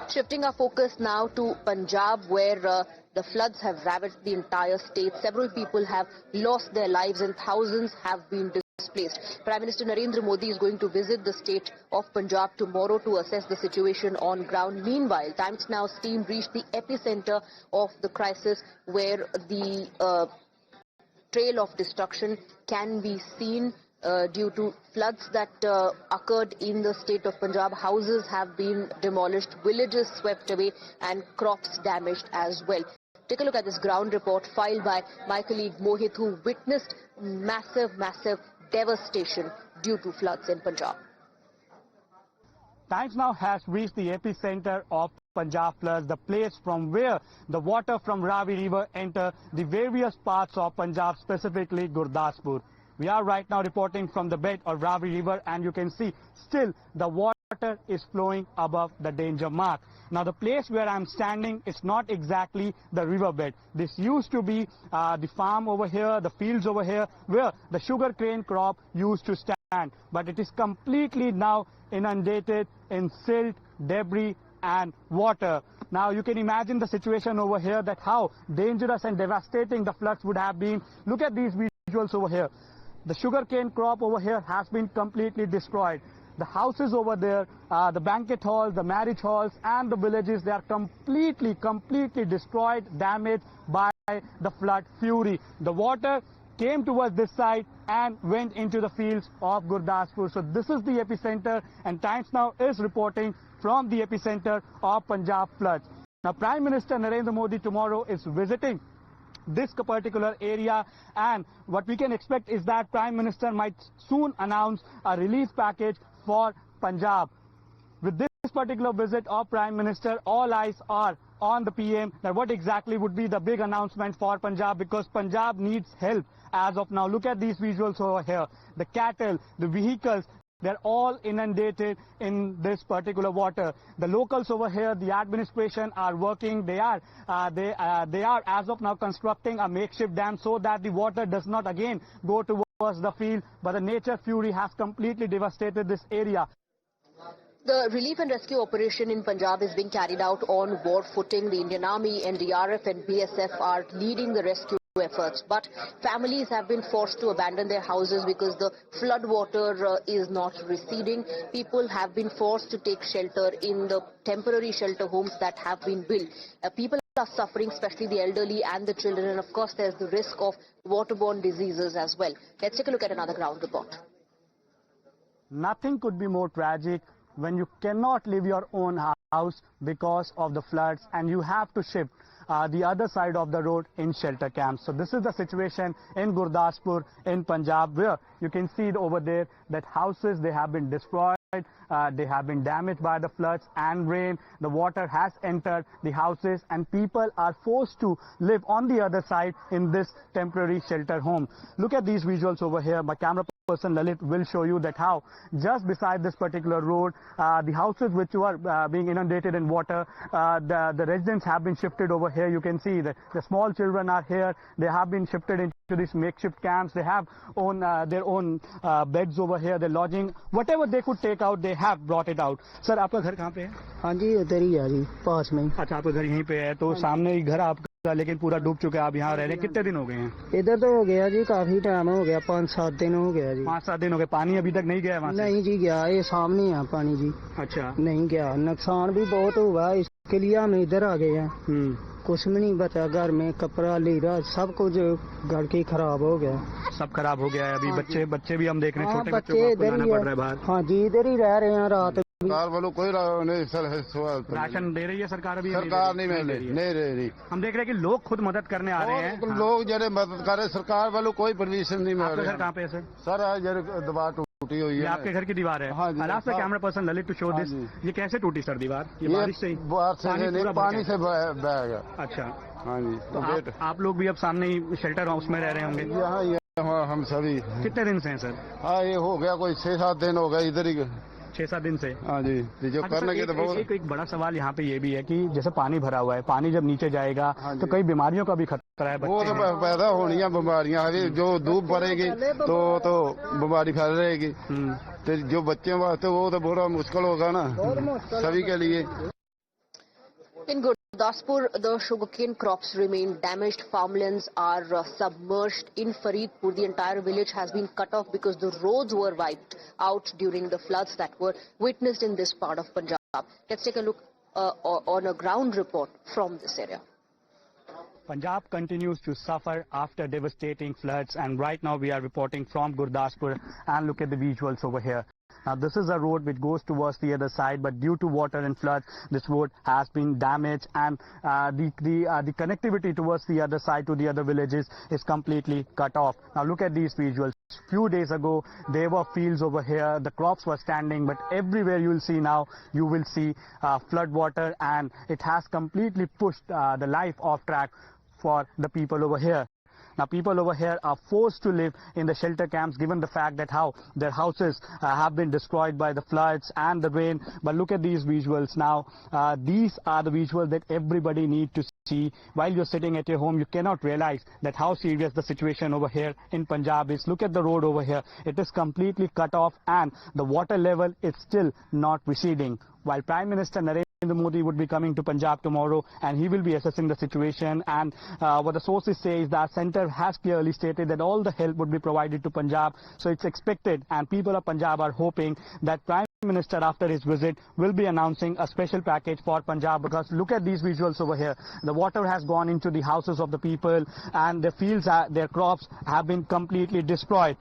Shifting our focus now to Punjab, where the floods have ravaged the entire state. Several people have lost their lives and thousands have been displaced. Prime Minister Narendra Modi is going to visit the state of Punjab tomorrow to assess the situation on ground. Meanwhile, Times Now's team reached the epicenter of the crisis, where the trail of destruction can be seen due to floods that occurred in the state of Punjab. Houses have been demolished, villages swept away and crops damaged as well. Take a look at this ground report filed by my colleague Mohit, who witnessed massive devastation due to floods in Punjab. Times Now has reached the epicenter of Punjab floods, the place from where the water from Ravi River enter the various parts of Punjab, specifically Gurdaspur. We are right now reporting from the bed of Ravi River, and you can see still the water is flowing above the danger mark. Now the place where I'm standing is not exactly the riverbed. This used to be the farm over here, the fields over here, where the sugarcane crop used to stand. But it is completely now inundated in silt, debris and water. Now you can imagine the situation over here, that how dangerous and devastating the floods would have been. Look at these visuals over here. The sugarcane crop over here has been completely destroyed. The houses over there, the banquet halls, the marriage halls and the villages, they are completely destroyed, damaged by the flood fury. The water came towards this side and went into the fields of Gurdaspur. So this is the epicenter, and Times Now is reporting from the epicenter of Punjab floods. Now Prime Minister Narendra Modi tomorrow is visiting this particular area, and what we can expect is that Prime Minister might soon announce a relief package for Punjab. With this particular visit of Prime Minister, all eyes are on the PM, that what exactly would be the big announcement for Punjab, because Punjab needs help as of now. Look at these visuals over here. The cattle, the vehicles, they're all inundated in this particular water. The locals over here, the administration are working. They are as of now constructing a makeshift dam so that the water does not again go towards the field. But the nature fury has completely devastated this area. The relief and rescue operation in Punjab is being carried out on war footing. The Indian Army, NDRF and BSF are leading the rescue efforts, but families have been forced to abandon their houses because the flood water is not receding. People have been forced to take shelter in the temporary shelter homes that have been built. People are suffering, especially the elderly and the children, and of course there's the risk of waterborne diseases as well. Let's take a look at another ground report. Nothing could be more tragic when you cannot leave your own house because of the floods and you have to shift the other side of the road in shelter camps. So this is the situation in Gurdaspur in Punjab, where you can see over there that houses, they have been destroyed, they have been damaged by the floods and rain. The water has entered the houses and people are forced to live on the other side in this temporary shelter home. Look at these visuals over here. My camera person Lalit will show you that how just beside this particular road, the houses which were being inundated in water, the residents have been shifted over here. You can see that the small children are here. They have been shifted into these makeshift camps. They have their own beds over here. They're lodging. Whatever they could take out, they have brought it out. Sir, आपका घर कहाँ पे है? हाँ जी, उधर ही है जी, पास में। अच्छा, आपका घर यहीं पे है, तो सामने ही घर आपका, लेकिन पूरा डूब चुका है। आप यहाँ रह रहे हैं, कितने दिन हो गए हैं? इधर तो हो गया जी, काफी टाइम हो गया, 5-7 दिन हो गया जी। 5-7 दिन हो गए। पानी अभी तक नहीं गया वहाँ से? नहीं जी, गया, ये सामने है पानी जी। अच्छा, नहीं गया, नुकसान भी बहुत हुआ, इसके लिए हम इधर आ गए हैं। कुछ भी नहीं बचा घर में, कपड़ा लीरा सब कुछ घर के खराब हो गया। सब खराब हो गया है। अभी बच्चे भी हम देख रहे हैं, छोटे बच्चों को लाना पड़ रहा है बाहर। हाँ जी, इधर ही रह रहे हैं रात। सरकार वालों कोई राशन दे रही है सरकार? अभी सरकार नहीं दे रही। हम देख रहे हैं कि लोग खुद मदद करने आ रहे हैं। लोग जरे मदद कर रहे, सरकार वालों कोई परमिशन नहीं मिल रही। कहाँ पे सर जरे दीवार टूटी हुई है। आपके घर की दीवार है? हाँ जी। Camera person Lalit to show this. ये कैसे टूटी सर दीवार? ये बारिश से? पानी से बह गया। अच्छा, हाँ जी। तो आप लोग भी अब सामने ही शेल्टर हाउस में रह रहे होंगे? यहाँ हम सभी। कितने दिन से हैं सर? हाँ, ये हो गया कोई 6-7 दिन हो गए इधर ही। 6-7 दिन से? हाँ जी। जो करने के तो बहुत एक बड़ा सवाल यहाँ पे ये भी है कि जैसे पानी भरा हुआ है, पानी जब नीचे जाएगा तो कई बीमारियों का भी खतरा है। वो तो पैदा होनी है बीमारियाँ, जो धूप पड़ेगी तो बीमारी फैल रहेगी। तो जो बच्चे वास्ते वो तो बड़ा मुश्किल होगा ना सभी के लिए। In Gurdaspur, the sugarcane crops remain damaged. Farmlands are submerged. In Faridpur, the entire village has been cut off because the roads were wiped out during the floods that were witnessed in this part of Punjab. Let's take a look on a ground report from this area. Punjab continues to suffer after devastating floods, and right now we are reporting from Gurdaspur, and look at the visuals over here. Now this is a road which goes towards the other side, but due to water and flood, this road has been damaged, and the connectivity towards the other side to the other villages is completely cut off. Now look at these visuals. Few days ago there were fields over here, the crops were standing, but everywhere you will see now, you will see flood water, and it has completely pushed the life off track for the people over here. Now people over here are forced to live in the shelter camps, given the fact that how their houses have been destroyed by the floods and the rain. But look at these visuals now. These are the visuals that everybody needs to see. While you're sitting at your home, you cannot realize that how serious the situation over here in Punjab is. Look at the road over here. It is completely cut off, and the water level is still not receding. While Prime Minister Narendra Modi would be coming to Punjab tomorrow, and he will be assessing the situation, and what the sources say is that centre has clearly stated that all the help would be provided to Punjab. So it's expected, and people of Punjab are hoping that Prime Minister after his visit will be announcing a special package for Punjab, because look at these visuals over here. The water has gone into the houses of the people, and their fields, their crops have been completely destroyed.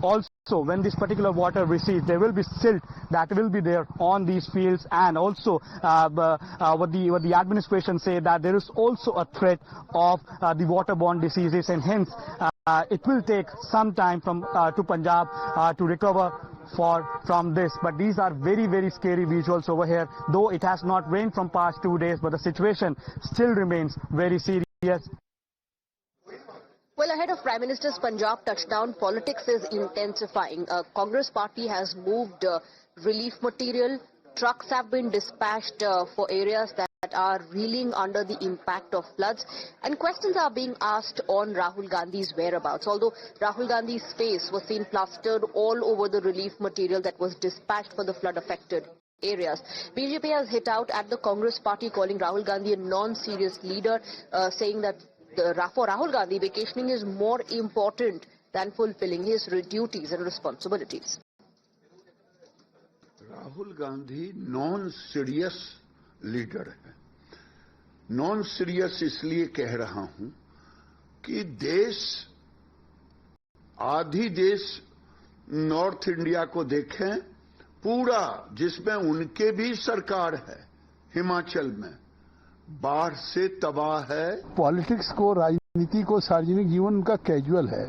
Also, when this particular water recedes, there will be silt that will be there on these fields, and also what the administration say that there is also a threat of the waterborne diseases, and hence it will take some time to Punjab to recover from this. But these are very, very scary visuals over here. Though it has not rained from past 2 days, but the situation still remains very serious. Well, ahead of Prime Minister's Punjab touchdown, politics is intensifying. Congress party has moved relief material. Trucks have been dispatched for areas that are reeling under the impact of floods, and questions are being asked on Rahul Gandhi's whereabouts. Although Rahul Gandhi's face was seen plastered all over the relief material that was dispatched for the flood-affected areas. BJP has hit out at the Congress party, calling Rahul Gandhi a non-serious leader, saying that for Rahul Gandhi, vacationing is more important than fulfilling his duties and responsibilities. Rahul Gandhi non serious leader है। Non serious इसलिए कह रहा हूं कि आधी देश north India को देखें, पूरा जिसमें उनके भी सरकार है, हिमाचल में बाढ़ से तबाह है। पॉलिटिक्स को, राजनीति को, सार्वजनिक जीवन उनका कैजुअल है।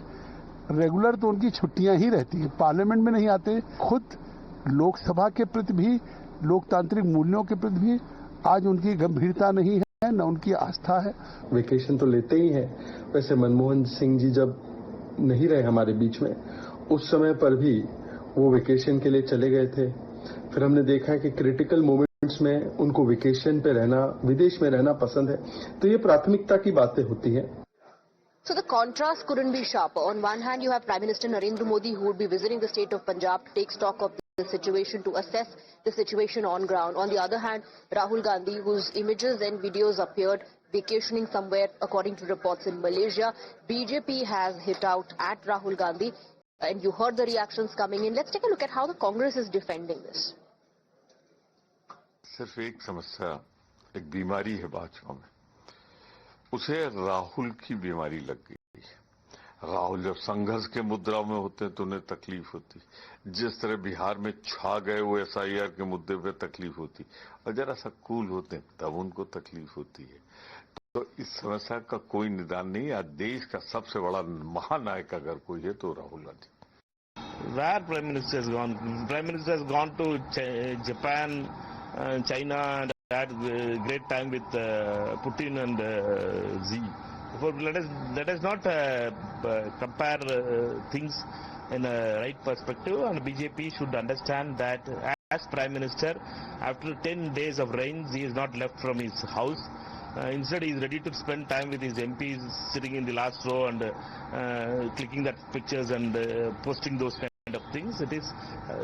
रेगुलर तो उनकी छुट्टियां ही रहती है, पार्लियामेंट में नहीं आते। खुद लोकसभा के प्रति भी, लोकतांत्रिक मूल्यों के प्रति भी आज उनकी गंभीरता नहीं है, न उनकी आस्था है। वेकेशन तो लेते ही हैं। वैसे मनमोहन सिंह जी जब नहीं रहे हमारे बीच में, उस समय पर भी वो वेकेशन के लिए चले गए थे। फिर हमने देखा कि क्रिटिकल मोमेंट्स में उनको वेकेशन पे रहना, विदेश में रहना पसंद है। तो ये प्राथमिकता की बातें होती हैं। So the contrast couldn't be sharper. On one hand, you have Prime Minister Narendra Modi, who would be visiting the state of Punjab to take stock of the situation, to assess the situation on ground. On the other hand, Rahul Gandhi, whose images and videos appeared vacationing somewhere, according to reports in Malaysia. BJP has hit out at Rahul Gandhi, and you heard the reactions coming in. Let's take a look at how the Congress is defending this. सिर्फ एक समस्या, एक बीमारी है भाजपा में, उसे राहुल की बीमारी लग गई। राहुल जब संघर्ष के मुद्रा में होते हैं तो उन्हें तकलीफ होती, जिस तरह बिहार में छा गए वो SIR के मुद्दे पे तकलीफ होती, और जरा सा कूल होते हैं तब उनको तकलीफ होती है। तो इस समस्या का कोई निदान नहीं। आज देश का सबसे बड़ा महानायक अगर कोई है तो Rahul Gandhi. Where Prime Minister has gone? Prime Minister has gone to Japan, China, and had great time with Putin and Xi. Therefore, let us not compare things in a right perspective, and BJP should understand that as Prime Minister, after 10 days of rains, he is not left from his house. Instead, he is ready to spend time with his MPs sitting in the last row and clicking that pictures and posting those of things. It is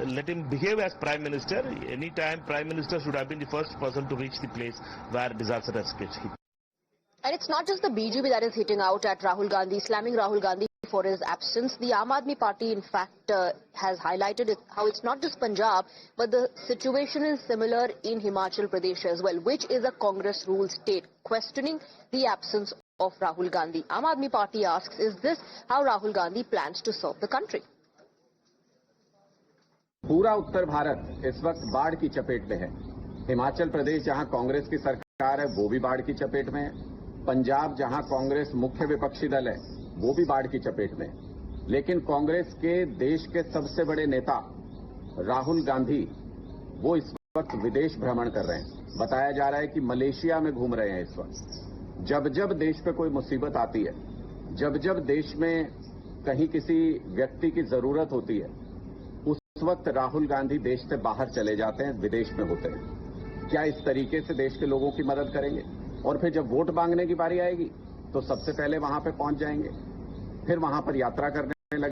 let him behave as Prime Minister. Anytime Prime Minister should have been the first person to reach the place where disaster has hit. And it's not just the BJP that is hitting out at Rahul Gandhi, slamming Rahul Gandhi for his absence. The Aam Aadmi Party, in fact, has highlighted how it's not just Punjab, but the situation is similar in Himachal Pradesh as well, which is a Congress-ruled state, questioning the absence of Rahul Gandhi. Aam Aadmi Party asks, is this how Rahul Gandhi plans to serve the country? पूरा उत्तर भारत इस वक्त बाढ़ की चपेट में है। हिमाचल प्रदेश जहां कांग्रेस की सरकार है वो भी बाढ़ की चपेट में है। पंजाब जहां कांग्रेस मुख्य विपक्षी दल है वो भी बाढ़ की चपेट में है। लेकिन कांग्रेस के देश के सबसे बड़े नेता राहुल गांधी वो इस वक्त विदेश भ्रमण कर रहे हैं। बताया जा रहा है कि मलेशिया में घूम रहे हैं इस वक्त। जब जब देश पे कोई मुसीबत आती है, जब जब देश में कहीं किसी व्यक्ति की जरूरत होती है, उस वक्त राहुल गांधी देश से बाहर चले जाते हैं, विदेश में होते हैं। क्या इस तरीके से देश के लोगों की मदद करेंगे? और फिर जब वोट मांगने की बारी आएगी तो सबसे पहले वहां पे पहुंच जाएंगे, फिर वहां पर यात्रा करने